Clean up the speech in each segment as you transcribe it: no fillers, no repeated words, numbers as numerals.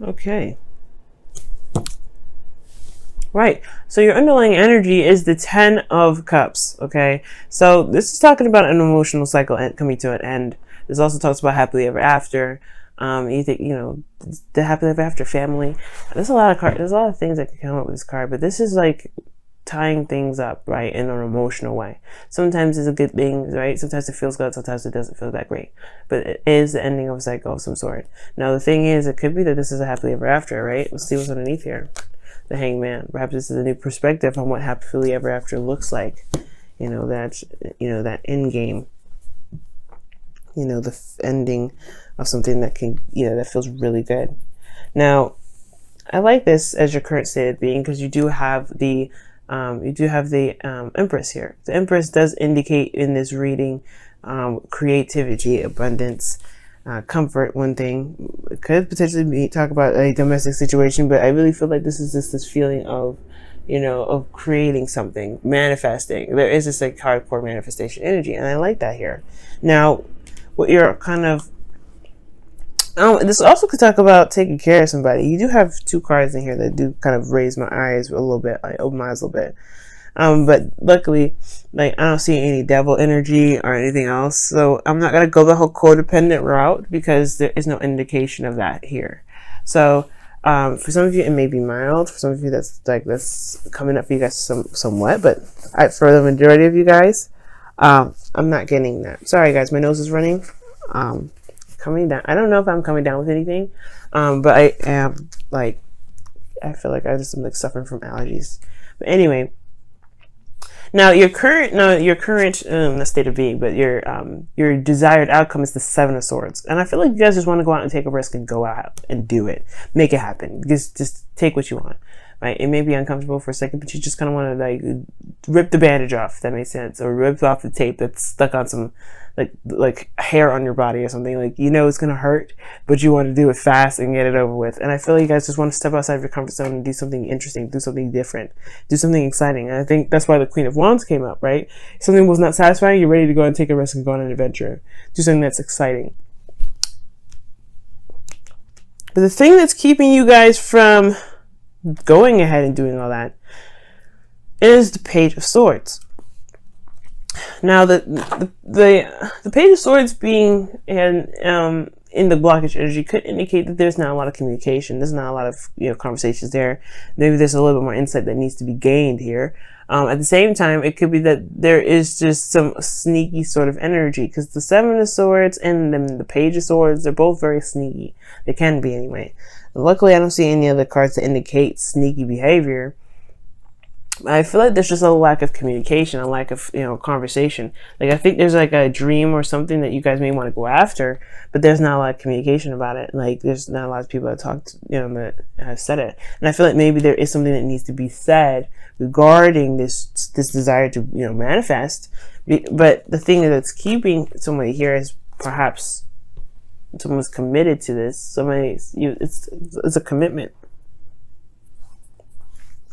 Okay. Right. So your underlying energy is the 10 of Cups. Okay. So this is talking about an emotional cycle coming to an end. This also talks about happily ever after. You think, the happily ever after family. There's a lot of cards. There's a lot of things that can come up with this card, but this is like tying things up, right, in an emotional way. Sometimes it's a good thing, right? Sometimes it feels good, sometimes it doesn't feel that great. But it is the ending of a cycle of some sort. Now the thing is, it could be that this is a happily ever after, right? Let's see what's underneath here. The Hangman. Perhaps this is a new perspective on what happily ever after looks like. That end game. The ending of something that can, that feels really good. Now, I like this as your current state of being because you do have the Empress here. The Empress does indicate in this reading creativity, abundance, comfort. One thing it could potentially talk about a domestic situation, but I really feel like this is just this feeling of, of creating something, manifesting. There is this like hardcore manifestation energy, and I like that here. Now, what you're kind of this also could talk about taking care of somebody. You do have two cards in here that do kind of raise my eyes a little bit. I open my eyes a little bit. But luckily, like, I don't see any devil energy or anything else. So I'm not going to go the whole codependent route because there is no indication of that here. So for some of you, it may be mild. For some of you, that's coming up for you guys somewhat. But for the majority of you guys, I'm not getting that. Sorry, guys. My nose is running. Coming down. I don't know if I'm coming down with anything, but I am I feel like I just am suffering from allergies. But anyway, now your current not state of being, but your desired outcome is the Seven of Swords, and I feel like you guys just want to go out and take a risk and go out and do it, make it happen. Just take what you want. Right? It may be uncomfortable for a second, but you just kind of want to rip the bandage off, if that makes sense, or rip off the tape that's stuck on some like hair on your body or something. It's gonna hurt, but you want to do it fast and get it over with. And I feel like you guys just want to step outside of your comfort zone and do something interesting, do something different, do something exciting. And I think that's why the Queen of Wands came up, right? Something was not satisfying, you're ready to go and take a risk and go on an adventure, do something that's exciting. But the thing that's keeping you guys from going ahead and doing all that is the Page of Swords. Now, the Page of Swords being in the blockage energy could indicate that there's not a lot of communication. There's not a lot of conversations there. Maybe there's a little bit more insight that needs to be gained here. At the same time, it could be that there is just some sneaky sort of energy, because the Seven of Swords and then the Page of Swords, they're both very sneaky. They can be anyway. Luckily, I don't see any other cards that indicate sneaky behavior. I feel like there's just a lack of communication, a lack of, conversation. I think there's a dream or something that you guys may want to go after, but there's not a lot of communication about it. There's not a lot of people that talked, that have said it. And I feel like maybe there is something that needs to be said regarding this desire to, manifest. But the thing that's keeping somebody here is perhaps someone's committed to this. It's a commitment.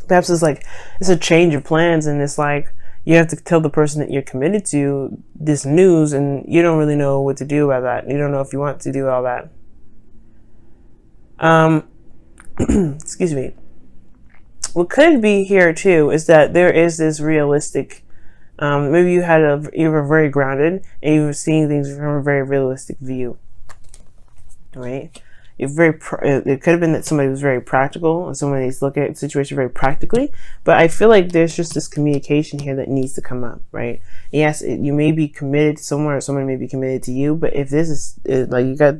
Perhaps it's a change of plans, and it's you have to tell the person that you're committed to this news, and you don't really know what to do about that. You don't know if you want to do all that. Excuse me. What could be here too is that there is this realistic, maybe you were very grounded and you were seeing things from a very realistic view, right? It could have been that somebody was very practical and somebody's looking at the situation very practically, but I feel like there's just this communication here that needs to come up, right? Yes, you may be committed to someone, or someone may be committed to you, but if this is you got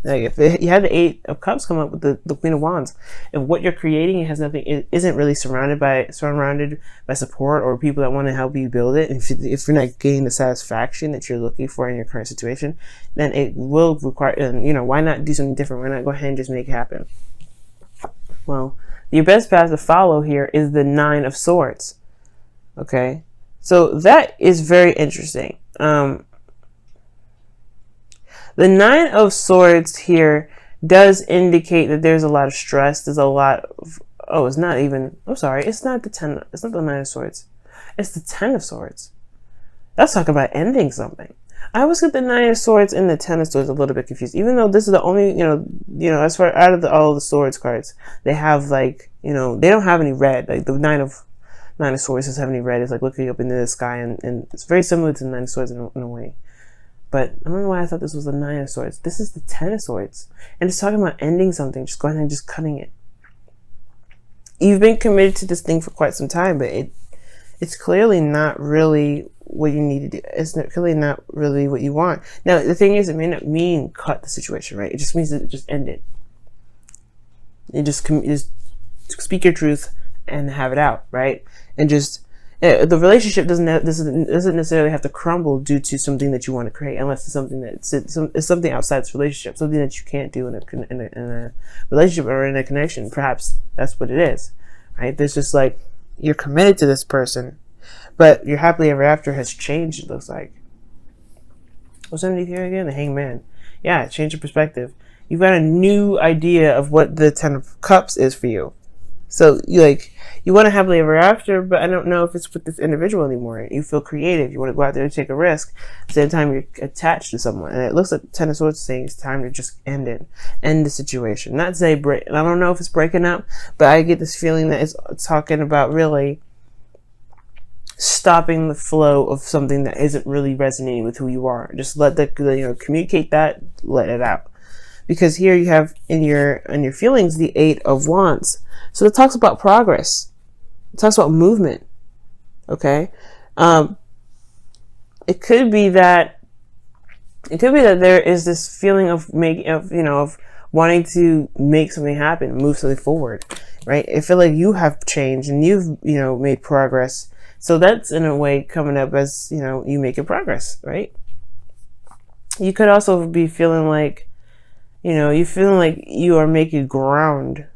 if you had the Eight of Cups come up with the Queen of Wands, if what you're creating it isn't really surrounded by support or people that want to help you build it, if you're not getting the satisfaction that you're looking for in your current situation, then it will require, why not do something different? Why not go ahead and just make it happen? Well, your best path to follow here is the Nine of Swords. Okay, so that is very interesting. The Nine of Swords here does indicate that there's a lot of stress. There's a lot of, it's not the Nine of Swords. It's the Ten of Swords. That's talking about ending something. I always get the Nine of Swords and the Ten of Swords a little bit confused, even though this is the only, as far out of all the Swords cards, they have like, they don't have any red. Like the Nine of Swords doesn't have any red. It's like looking up into the sky, and it's very similar to the Nine of Swords in a way. But I don't know why I thought this was the Nine of Swords. This is the Ten of Swords, and it's talking about ending something, just going ahead and just cutting it. You've been committed to this thing for quite some time, but it's clearly not really what you need to do. It's clearly not really what you want. Now, the thing is, it may not mean cut the situation, right? It just means that it just end it. You just speak your truth and have it out, right? And just the relationship doesn't necessarily have to crumble due to something that you want to create, unless it's something it's something outside this relationship, something that you can't do in a relationship or in a connection. Perhaps that's what it is, right? There's just like, you're committed to this person, but your happily ever after has changed, it looks like. What's underneath here again? The Hangman. Yeah, change of perspective. You've got a new idea of what the Ten of Cups is for you. So you want to happily ever after, but I don't know if it's with this individual anymore. You feel creative. You want to go out there and take a risk. At the same time, you're attached to someone. And it looks like Ten of Swords saying it's time to just end it. End the situation. Not say break. I don't know if it's breaking up, but I get this feeling that it's talking about really stopping the flow of something that isn't really resonating with who you are. Just let communicate that, let it out. Because here you have in your feelings the Eight of Wands. So it talks about progress. It talks about movement. Okay? It could be that there is this feeling of wanting to make something happen, move something forward, right? I feel like you have changed and you've, made progress. So that's in a way coming up as, you making progress, right? You could also be feeling like, you're feeling like you are making ground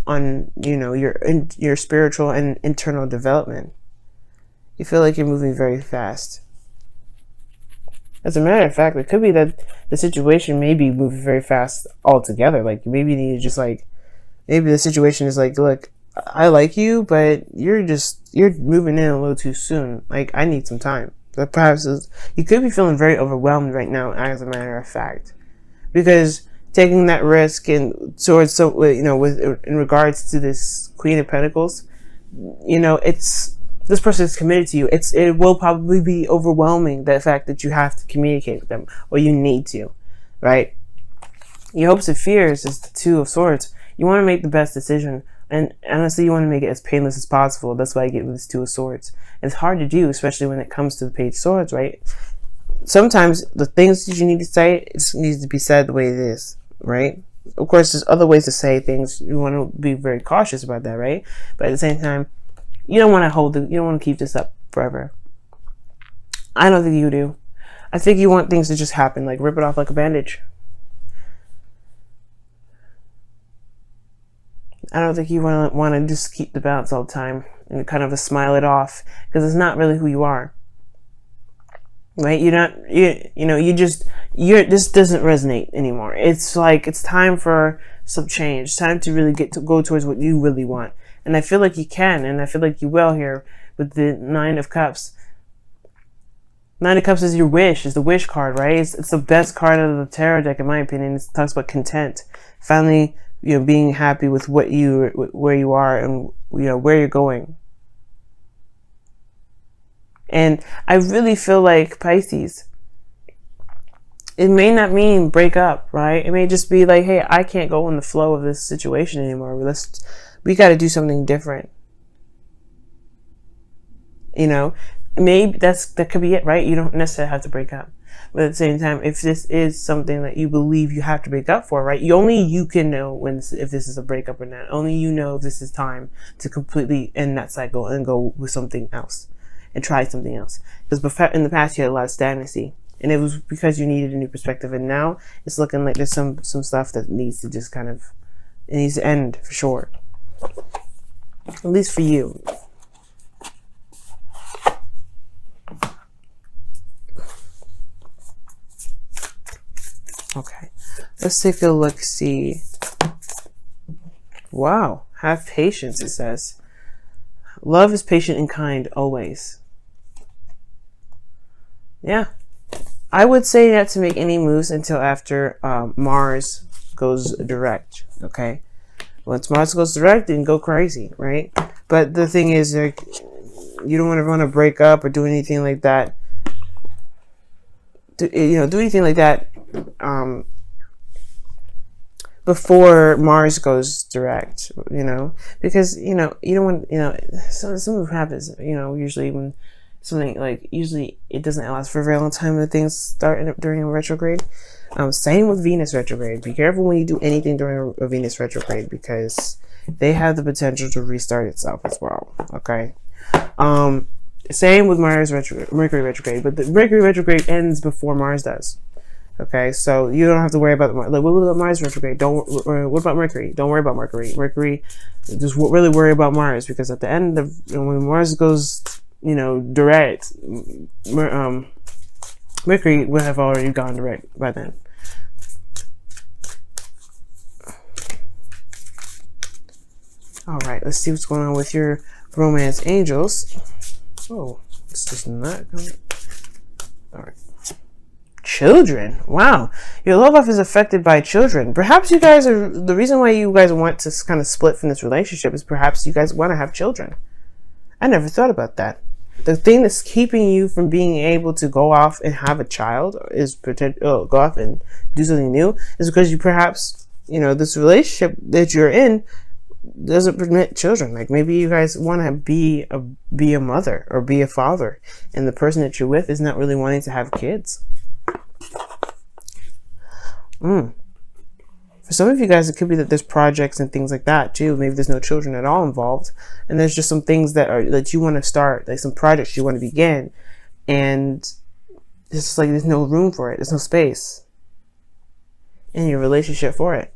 on, your spiritual and internal development. You feel like you're moving very fast. As a matter of fact, it could be that the situation may be moving very fast altogether. Like maybe you need to just maybe the situation is like, look, I like you, but you're moving in a little too soon. Like I need some time. But perhaps you could be feeling very overwhelmed right now, as a matter of fact, because taking that risk and towards in regards to this Queen of Pentacles, this person is committed to you. It will probably be overwhelming, the fact that you have to communicate with them, or you need to, right? Your hopes and fears is the Two of Swords. You want to make the best decision, and honestly, you want to make it as painless as possible. That's why I get with this Two of Swords. And it's hard to do, especially when it comes to the Page of Swords, right? Sometimes the things that you need to say, it just needs to be said the way it is, right? Of course, there's other ways to say things. You want to be very cautious about that, right? But at the same time, you don't want to keep this up forever. I don't think you do. I think you want things to just happen, like rip it off like a bandage. I don't think you want to just keep the balance all the time and kind of smile it off, because it's not really who you are. Right? This doesn't resonate anymore. It's like, it's time for some change. It's time to really go towards what you really want. And I feel like you can, and I feel like you will here with the Nine of Cups. Nine of Cups is your wish, is the wish card, right? It's the best card out of the tarot deck, in my opinion. It talks about content. Finally, being happy with where you are and, where you're going. And I really feel like, Pisces, it may not mean break up, right? It may just be like, hey, I can't go in the flow of this situation anymore. We got to do something different. Maybe that could be it, right? You don't necessarily have to break up. But at the same time, if this is something that you believe you have to break up for, right? Only you can know if this is a breakup or not. Only you know if this is time to completely end that cycle and go with something else and try something else. Because in the past, you had a lot of stagnancy. And it was because you needed a new perspective. And now it's looking like there's some stuff that needs to just it needs to end for sure. At least for you. Okay, let's take a look, see. Wow, have patience, it says. Love is patient and kind always. Yeah, I would say not to make any moves until after Mars goes direct. Okay, once Mars goes direct, then go crazy, right? But the thing is, like, you don't want to break up or do anything like that. Do anything like that before Mars goes direct, because you don't want, something happens, usually when something, like, usually it doesn't last for a very long time when things start during a retrograde. Same with Venus retrograde. Be careful when you do anything during a Venus retrograde, because they have the potential to restart itself as well. Okay. Same with Mercury retrograde, but the Mercury retrograde ends before Mars does. Okay, so you don't have to worry about what about Mars retrograde? What about Mercury? Don't worry about Mercury. Just really worry about Mars, because at the end of when Mars goes, direct, Mercury would have already gone direct by then. All right, let's see what's going on with your romance angels. Oh, this is not coming. All right. Children. Wow. Your love life is affected by children. Perhaps you guys are, the reason why you guys want to kind of split from this relationship is perhaps you guys want to have children. I never thought about that. The thing that's keeping you from being able to go off and have a child go off and do something new is because you perhaps, this relationship that you're in doesn't permit children. Like, maybe you guys want to be a mother or be a father, and the person that you're with is not really wanting to have kids. For some of you guys, it could be that there's projects and things like that too. Maybe there's no children at all involved, and there's just some things that you want to start, like some projects you want to begin, and it's just like there's no room for it. There's no space in your relationship for it.